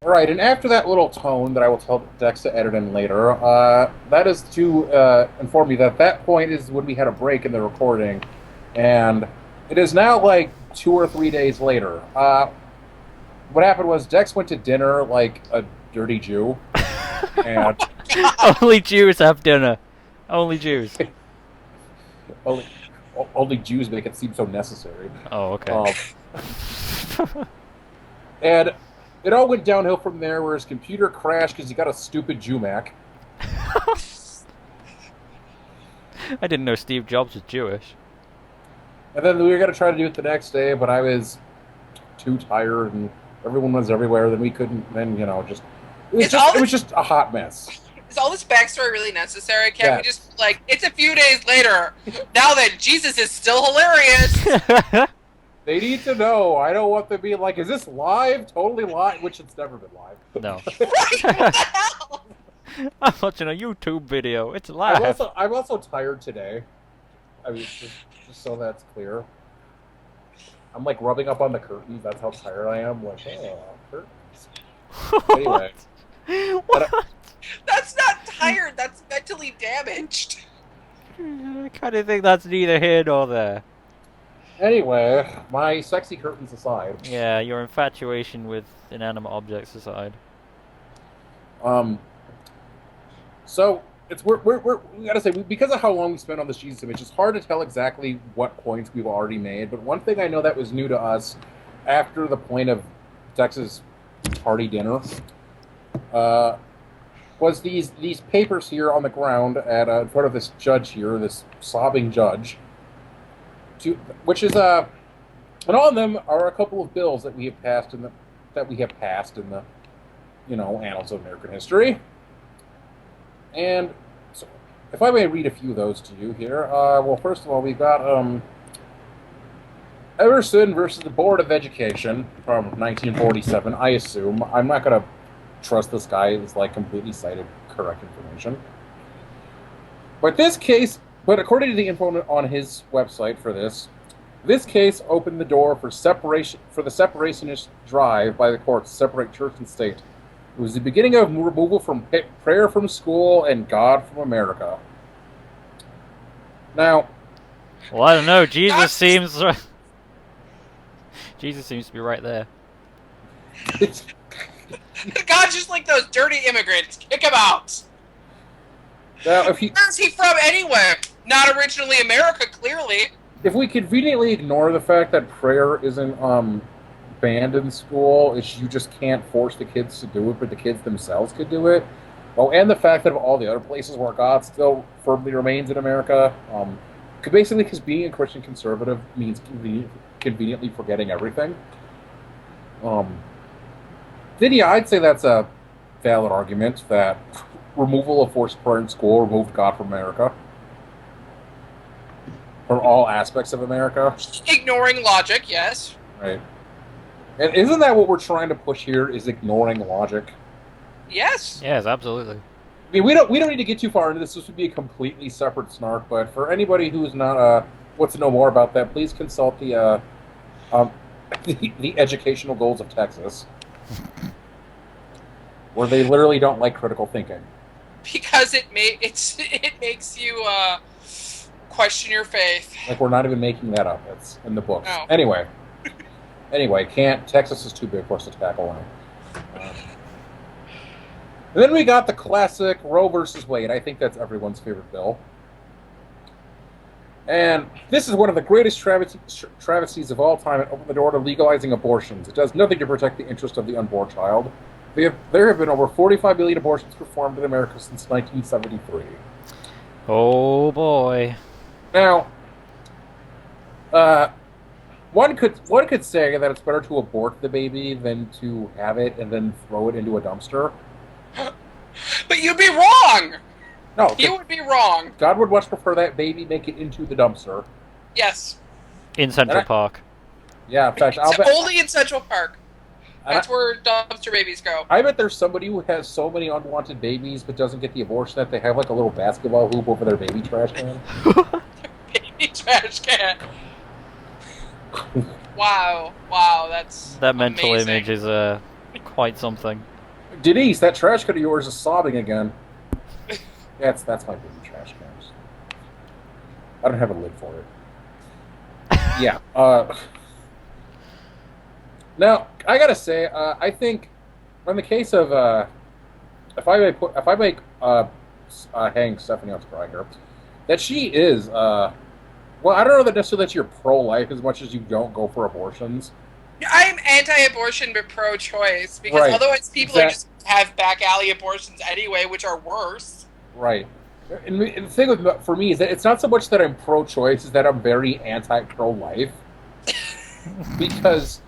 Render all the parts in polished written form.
Right, and after that little tone that I will tell Dex to edit in later, that is to inform you that that point is when we had a break in the recording, and it is now like 2 or 3 days later. What happened was Dex went to dinner like a dirty Jew, and Only Jews have dinner. Only Jews. only, only Jews make it seem so necessary. Oh, okay. Um, and it all went downhill from there, where his computer crashed because he got a stupid Jew Mac. I didn't know Steve Jobs was Jewish. And then we were going to try to do it the next day, but I was too tired, and everyone was everywhere. Then we couldn't. Then just it was just a hot mess. Is all this backstory really necessary? Can't we Yes. just, like, it's a few days later, now that Jesus is still hilarious? They need to know. I don't want them to be like, is this live? Totally live, which it's never been live. No. Right? What the hell? I'm watching a YouTube video. It's I'm live. also tired today. I mean, just so that's clear. I'm like rubbing up on the curtains. That's how tired I am. Like, oh, curtains. Anyway. What? That's not tired, that's mentally damaged. I kind of think that's neither here nor there. Anyway, my sexy curtains aside. Yeah, your infatuation with inanimate objects aside. Um, so it's we gotta say because of how long we spent on this Jesus image, it's hard to tell exactly what points we've already made. But one thing I know that was new to us after the point of Dex's party dinner was these papers here on the ground at in front of this judge here, this sobbing judge, which is and on them are a couple of bills that we have passed in the annals of American history. And so, if I may read a few of those to you here. Well, first of all, we've got Everson versus the Board of Education from 1947. I assume. I'm not going to trust this guy is like completely cited correct information. But according to the info on his website for this case opened the door for the separationist drive by the courts to separate church and state. It was the beginning of removal from prayer from school and God from America. Now, Well, I don't know. Jesus seems to be right there. God's just like those dirty immigrants. Kick him out. now Where's he from anyway? Not originally America, clearly. if we conveniently ignore the fact that prayer isn't banned in school, you just can't force the kids to do it, but the kids themselves could do it. Oh, and the fact that of all the other places where God still firmly remains in America, basically because being a Christian conservative means conveniently forgetting everything. Then yeah, I'd say that's a valid argument that removal of forced prayer in school removed God from America. From all aspects of America. Ignoring logic, yes. Right. And isn't that what we're trying to push here, is ignoring logic? Yes. Yes, absolutely. I mean, we don't need to get too far into this. This would be a completely separate snark, but for anybody who's not wants to know more about that, please consult the the educational goals of Texas, where they literally don't like critical thinking. Because it makes you question your faith. Like, we're not even making that up. It's in the books. Oh. Anyway, Texas is too big for us to tackle now. And then we got the classic Roe versus Wade. I think that's everyone's favorite bill. And this is one of the greatest travesties of all time. It opened the door to legalizing abortions. It does nothing to protect the interest of the unborn child. There have been over 45 million abortions performed in America since 1973. Oh boy. Now, one could say that it's better to abort the baby than to have it and then throw it into a dumpster. But you'd be wrong! No, You would be wrong. God would much prefer that baby make it into the dumpster. Yes. In Central Park. Yeah, in fact, I'll It's bet. only in Central Park. That's where dumpster babies go. I bet there's somebody who has so many unwanted babies but doesn't get the abortion that they have like a little basketball hoop over their baby trash can. Baby trash can. Wow, that's That mental amazing. image is quite something. Denise, that trash can of yours is sobbing again. That's my baby trash can. I don't have a lid for it. Yeah. Now I gotta say, I think in the case of if I make hang Stephanie on Springer, that she is well, I don't know that necessarily that you're pro-life as much as you don't go for abortions. I'm anti-abortion but pro-choice because Right. otherwise people are just have back alley abortions anyway, which are worse. Right. And the thing for me is that it's not so much that I'm pro-choice, is that I'm very anti-pro-life. Because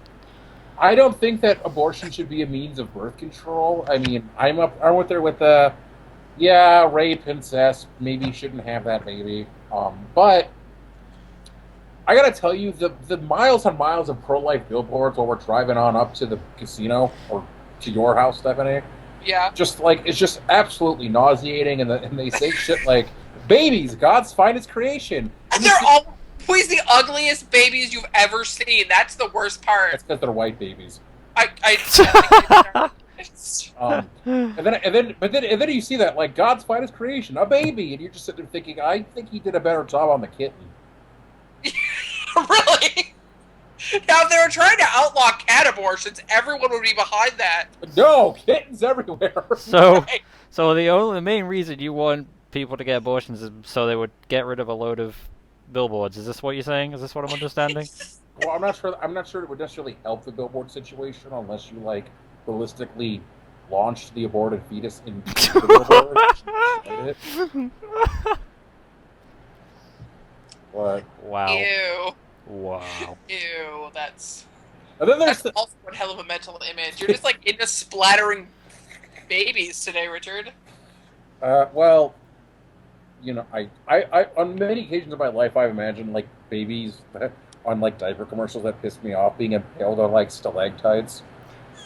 I don't think that abortion should be a means of birth control. I mean, I'm up there with the, yeah, rape, incest, maybe you shouldn't have that baby. But I gotta tell you, the miles and miles of pro-life billboards while we're driving on up to the casino or to your house, Stephanie. Yeah. Just like it's just absolutely nauseating, and they say shit like "babies, God's finest creation." And they're always the ugliest babies you've ever seen. That's the worst part. That's because they're white babies. But then you see that like God's finest creation, a baby, and you're just sitting there thinking, I think he did a better job on the kitten. Really? Now, if they were trying to outlaw cat abortions, everyone would be behind that. No, kittens everywhere. So, Right. so the main reason you want people to get abortions is so they would get rid of a load of billboards. Is this what you're saying? Is this what I'm understanding? Well, I'm not sure it would necessarily help the billboard situation unless you like ballistically launched the aborted fetus in the billboard. What? Wow. Ew. Wow. Ew, that's There's also one hell of a mental image. You're just like into splattering babies today, Richard. well, you know, I on many occasions of my life, I've imagined like babies on like diaper commercials that piss me off being impaled on like stalactites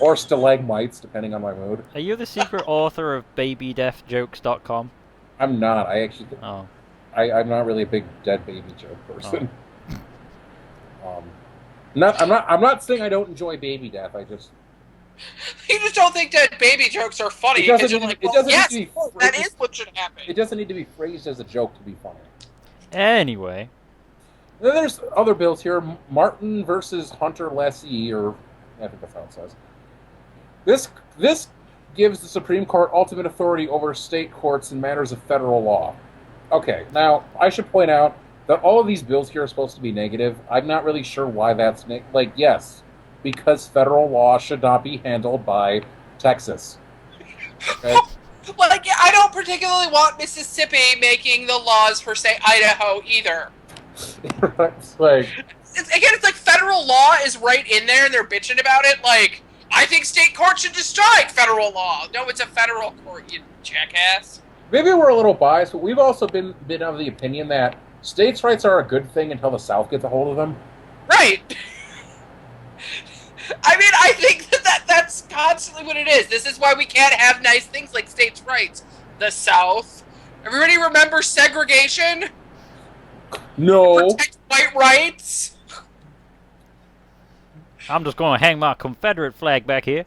or stalagmites, depending on my mood. Are you the secret author of BabyDeathJokes.com? I'm not. I actually. Oh. I'm not really a big dead baby joke person. I'm not saying I don't enjoy baby death. I just. You just don't think that baby jokes are funny It doesn't because you're need- like, it well, doesn't need yes, to be that phrased- is what should happen. It doesn't need to be phrased as a joke to be funny. Anyway. Then there's other bills here. Martin versus Hunter Lessee, or I think that's how it says. This gives the Supreme Court ultimate authority over state courts in matters of federal law. Okay, now I should point out that all of these bills here are supposed to be negative. I'm not really sure why that's yes, because federal law should not be handled by Texas. Okay? Like, I don't particularly want Mississippi making the laws for, say, Idaho either. It's like, It's like federal law is right in there and they're bitching about it. Like, I think state courts should just strike federal law. No, it's a federal court, you jackass. maybe we're a little biased, but we've also been of the opinion that states' rights are a good thing until the South gets a hold of them. Right. I mean, I think that's constantly what it is. This is why we can't have nice things like states' rights. The South. Everybody remember segregation? No. Protect white rights? I'm just going to hang my Confederate flag back here.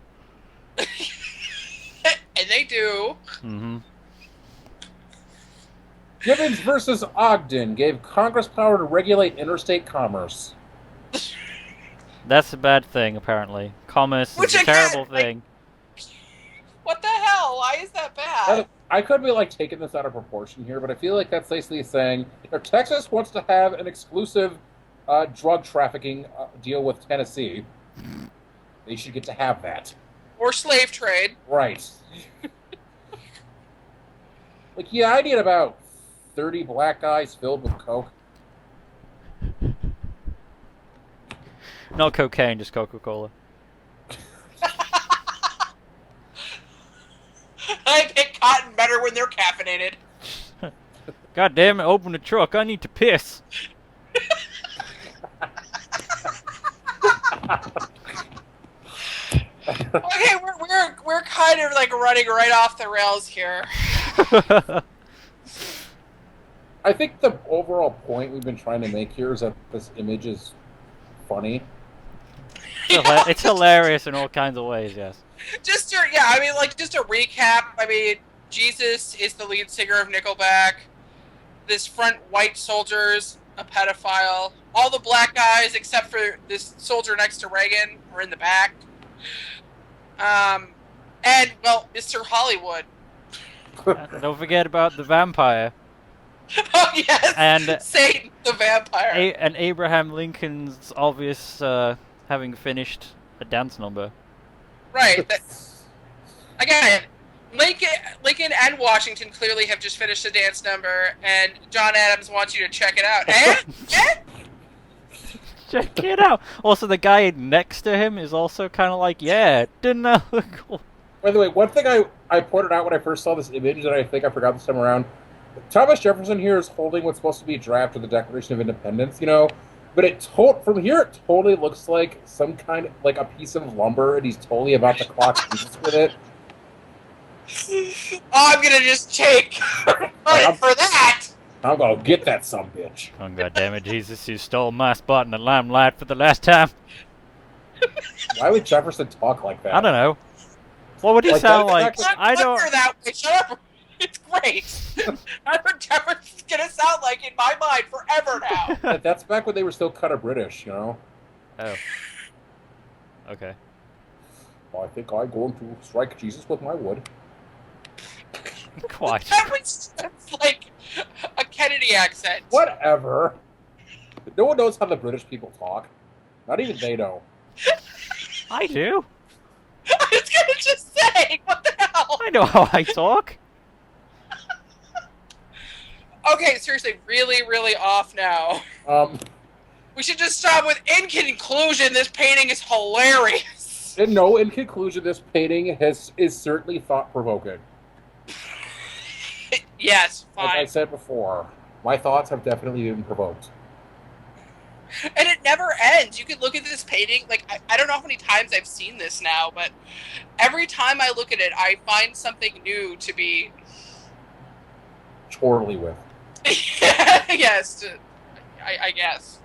And they do. Mm-hmm. Gibbons versus Ogden gave Congress power to regulate interstate commerce. That's a bad thing, apparently. Commerce Which is a again, terrible like, thing. What the hell? Why is that bad? I could be like taking this out of proportion here, but I feel like that's basically saying if Texas wants to have an exclusive drug trafficking deal with Tennessee, they should get to have that. Or slave trade. Right. Like, yeah, I need about 30 black guys filled with coke. Not cocaine, just Coca-Cola. I pick cotton better when they're caffeinated. God damn it, open the truck, I need to piss. Okay, we're kind of like running right off the rails here. I think the overall point we've been trying to make here is that this image is funny. It's hilarious in all kinds of ways. Yes. Just to, yeah, I mean, like, just a recap. I mean, Jesus is the lead singer of Nickelback. This front white soldier's a pedophile. All the black guys, except for this soldier next to Reagan, are in the back. And, well, Mr. Hollywood. Don't forget about the vampire. Oh, yes! And Satan, the vampire. And Abraham Lincoln's obvious having finished a dance number. Right. Again, Lincoln and Washington clearly have just finished a dance number, and John Adams wants you to check it out. Check it out. Also, the guy next to him is also kind of like, yeah, didn't that look cool? By the way, one thing I pointed out when I first saw this image that I think I forgot this time around, Thomas Jefferson here is holding what's supposed to be a draft of the Declaration of Independence, but from here it totally looks like some kind of, like a piece of lumber, and he's totally about to clock Jesus with it. I'm gonna just take credit for that! I'm gonna get that sumbitch. Oh, goddammit, Jesus, you stole my spot in the limelight for the last time. Why would Jefferson talk like that? I don't know. What would he sound like? I don't. That way. Shut up. It's great. That's what Jefferson's gonna sound like in my mind forever now. That's back when they were still kind of British, Oh. Okay. Well, I think I'm going to strike Jesus with my wood. Quite. That's like a Kennedy accent. Whatever. No one knows how the British people talk. Not even they know. I do. I was gonna just say, what the hell? I know how I talk. Okay, seriously, really, really off now. We should just stop with, in conclusion, this painting is hilarious. In conclusion, this painting is certainly thought-provoking. Yes, fine. Like I said before, my thoughts have definitely been provoked. And it never ends. You could look at this painting, like, I don't know how many times I've seen this now, but every time I look at it, I find something new to be... Chorley with. Yes, I guess.